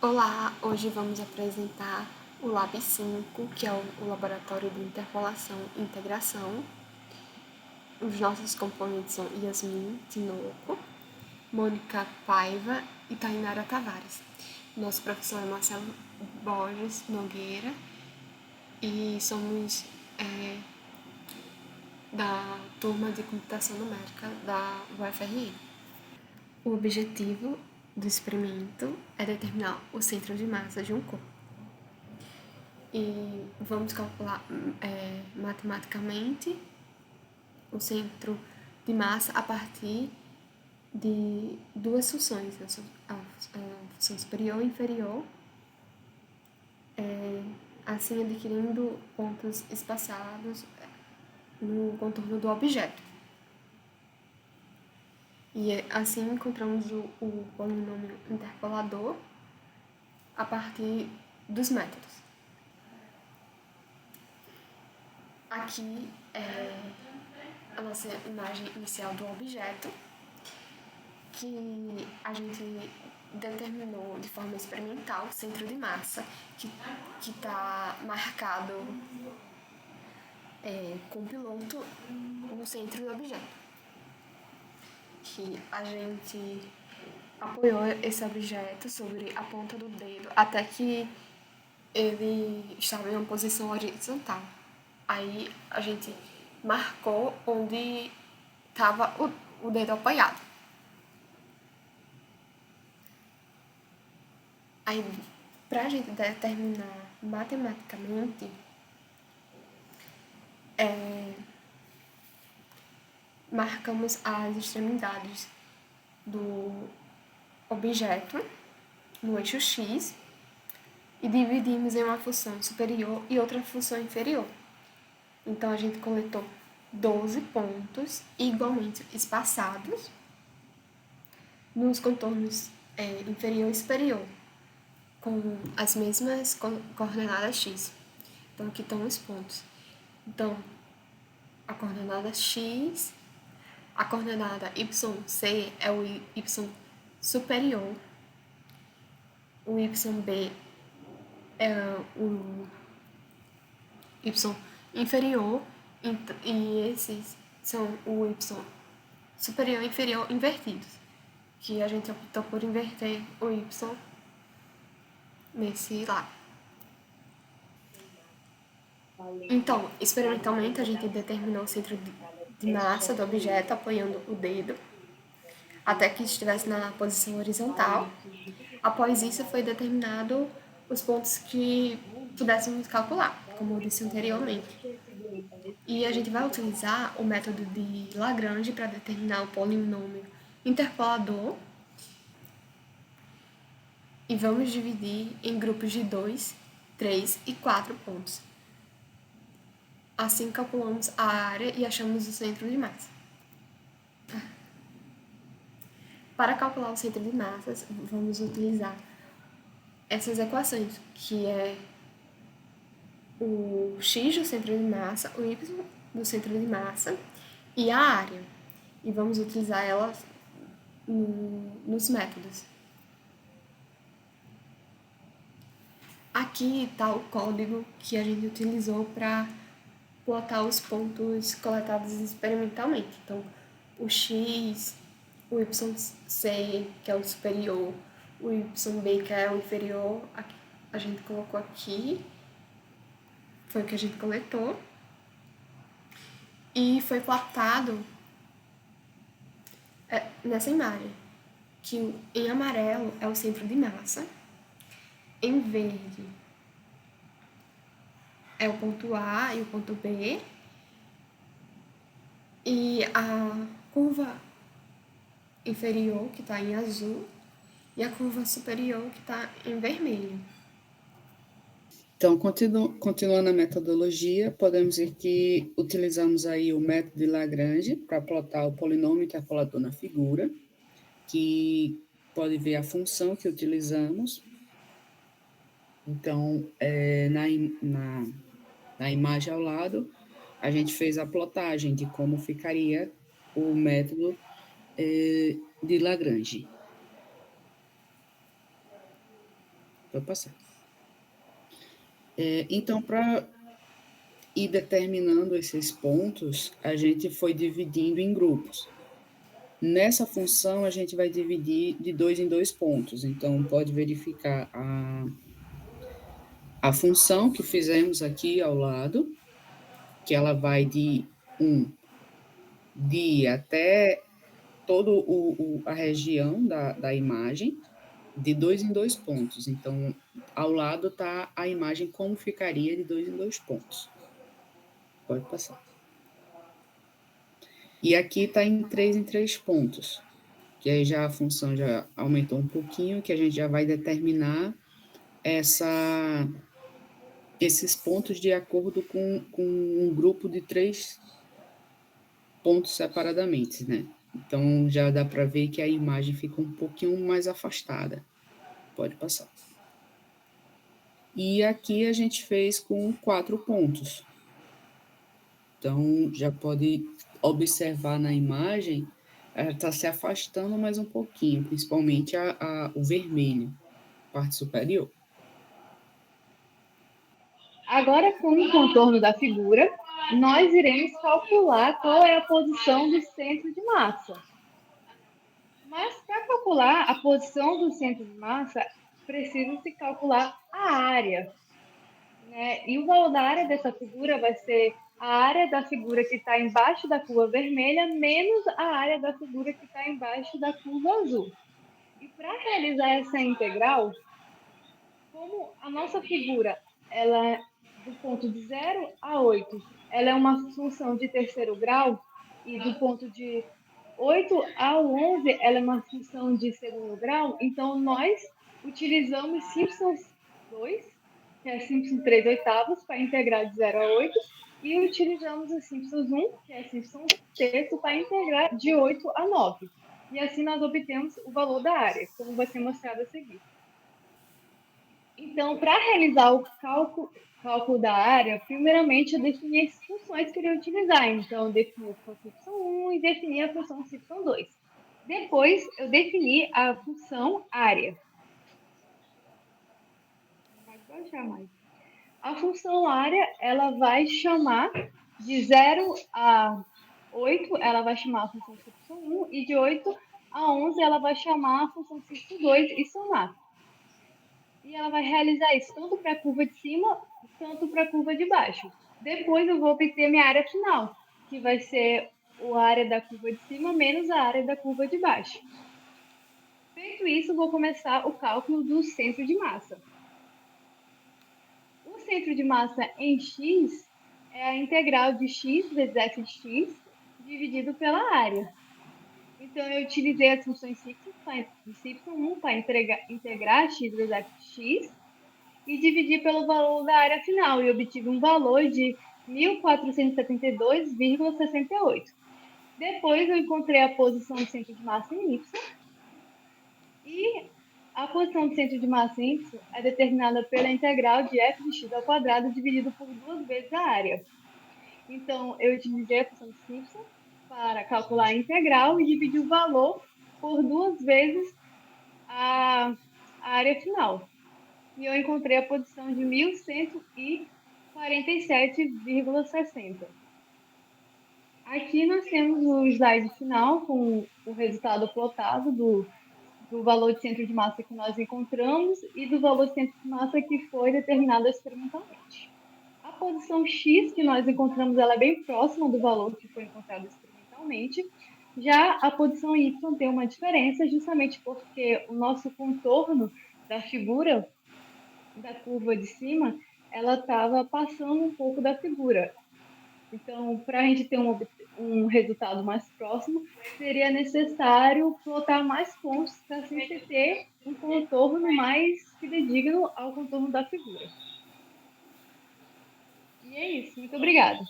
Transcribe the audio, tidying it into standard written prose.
Olá, hoje vamos apresentar o Lab 5, que é o Laboratório de Interpolação e Integração. Os nossos componentes são Yasmin Tinoco, Mônica Paiva e Tainara Tavares. Nosso professor é Marcelo Borges Nogueira e somos da turma de Computação Numérica da UFRN. O objetivo do experimento é determinar o centro de massa de um corpo. E vamos calcular matematicamente o centro de massa a partir de duas funções, a função superior e inferior, assim adquirindo pontos espaçados no contorno do objeto. E assim encontramos o polinômio interpolador a partir dos métodos. Aqui é a nossa imagem inicial do objeto, que a gente determinou de forma experimental o centro de massa, que está marcado com o piloto no centro do objeto. Que a gente apoiou esse objeto sobre a ponta do dedo até que ele estava em uma posição horizontal. Aí a gente marcou onde estava o dedo apoiado. Aí, para a gente determinar matematicamente, marcamos as extremidades do objeto no eixo X e dividimos em uma função superior e outra função inferior. Então, a gente coletou 12 pontos igualmente espaçados nos contornos inferior e superior, com as mesmas coordenadas X. Então, aqui estão os pontos. Então, a coordenada X, a coordenada YC é o Y superior, o YB é o Y inferior, e esses são o Y superior e inferior invertidos, que a gente optou por inverter o Y nesse lado. Então, experimentalmente, a gente determinou o centro de massa do objeto apoiando o dedo até que estivesse na posição horizontal. Após isso, foi determinado os pontos que pudéssemos calcular, como eu disse anteriormente. E a gente vai utilizar o método de Lagrange para determinar o polinômio interpolador e vamos dividir em grupos de 2, 3 e 4 pontos. Assim calculamos a área e achamos o centro de massa. Para calcular o centro de massas, vamos utilizar essas equações, que é o x do centro de massa, o y do centro de massa e a área. E vamos utilizar elas nos métodos. Aqui está o código que a gente utilizou para plotar os pontos coletados experimentalmente. Então, o x, o YC, que é o superior, o YB, que é o inferior, a gente colocou aqui, foi o que a gente coletou, e foi plotado nessa imagem, que em amarelo é o centro de massa, em verde é o ponto A e o ponto B, e a curva inferior, que está em azul, e a curva superior, que está em vermelho. Então, continuando a metodologia, podemos dizer que utilizamos aí o método de Lagrange para plotar o polinômio interpolador na figura, que pode ver a função que utilizamos. Então, na imagem ao lado, a gente fez a plotagem de como ficaria o método de Lagrange. Pode passar. Então, para ir determinando esses pontos, a gente foi dividindo em grupos. Nessa função, a gente vai dividir de 2 em 2 pontos. Então, pode verificar a função que fizemos aqui ao lado, que ela vai de 1 até toda a região da imagem, de 2 em 2 pontos. Então, ao lado está a imagem como ficaria de 2 em 2 pontos. Pode passar. E aqui está em 3 em 3 pontos, que aí já a função já aumentou um pouquinho, que a gente já vai determinar esses pontos de acordo com um grupo de 3 pontos separadamente, né? Então, já dá para ver que a imagem fica um pouquinho mais afastada. Pode passar. E aqui a gente fez com 4 pontos. Então, já pode observar na imagem, está se afastando mais um pouquinho, principalmente o vermelho, parte superior. Agora, com o contorno da figura, nós iremos calcular qual é a posição do centro de massa. Mas, para calcular a posição do centro de massa, precisa-se calcular a área, né? E o valor da área dessa figura vai ser a área da figura que está embaixo da curva vermelha menos a área da figura que está embaixo da curva azul. E para realizar essa integral, como a nossa figura ela é do ponto de 0 a 8, ela é uma função de terceiro grau, e do ponto de 8 ao 11, ela é uma função de segundo grau, então nós utilizamos Simpsons 2, que é Simpsons 3 oitavos, para integrar de 0 a 8, e utilizamos o Simpsons 1, que é Simpsons terço, para integrar de 8 a 9. E assim nós obtemos o valor da área, como vai ser mostrado a seguir. Então, para realizar o cálculo da área, primeiramente eu defini as funções que eu iria utilizar. Então, eu defini a função y1 e defini a função y2. Depois, eu defini a função área. Não vai baixar mais. A função área, ela vai chamar de 0 a 8, ela vai chamar a função y1, e de 8 a 11, ela vai chamar a função y2 e somar. E ela vai realizar isso tanto para a curva de cima, quanto para a curva de baixo. Depois eu vou obter minha área final, que vai ser a área da curva de cima menos a área da curva de baixo. Feito isso, vou começar o cálculo do centro de massa. O centro de massa em x é a integral de x vezes f de x dividido pela área. Então, eu utilizei as funções y1 para integrar x vezes f de x e dividi pelo valor da área final e obtive um valor de 1.472,68. Depois eu encontrei a posição do centro de massa em Y, e a posição do centro de massa em Y é determinada pela integral de f de x ao quadrado dividido por 2 vezes a área. Então, eu utilizei a função de Y para calcular a integral e dividir o valor por 2 vezes a área final. E eu encontrei a posição de 1.147,60. Aqui nós temos o slide final com o resultado plotado do valor de centro de massa que nós encontramos e do valor de centro de massa que foi determinado experimentalmente. A posição X que nós encontramos ela é bem próxima do valor que foi encontrado experimentalmente. Já a posição Y tem uma diferença, justamente porque o nosso contorno da figura da curva de cima, ela estava passando um pouco da figura. Então, para a gente ter um resultado mais próximo, seria necessário plotar mais pontos para assim se ter um contorno mais fidedigno ao contorno da figura. E é isso. Muito obrigada.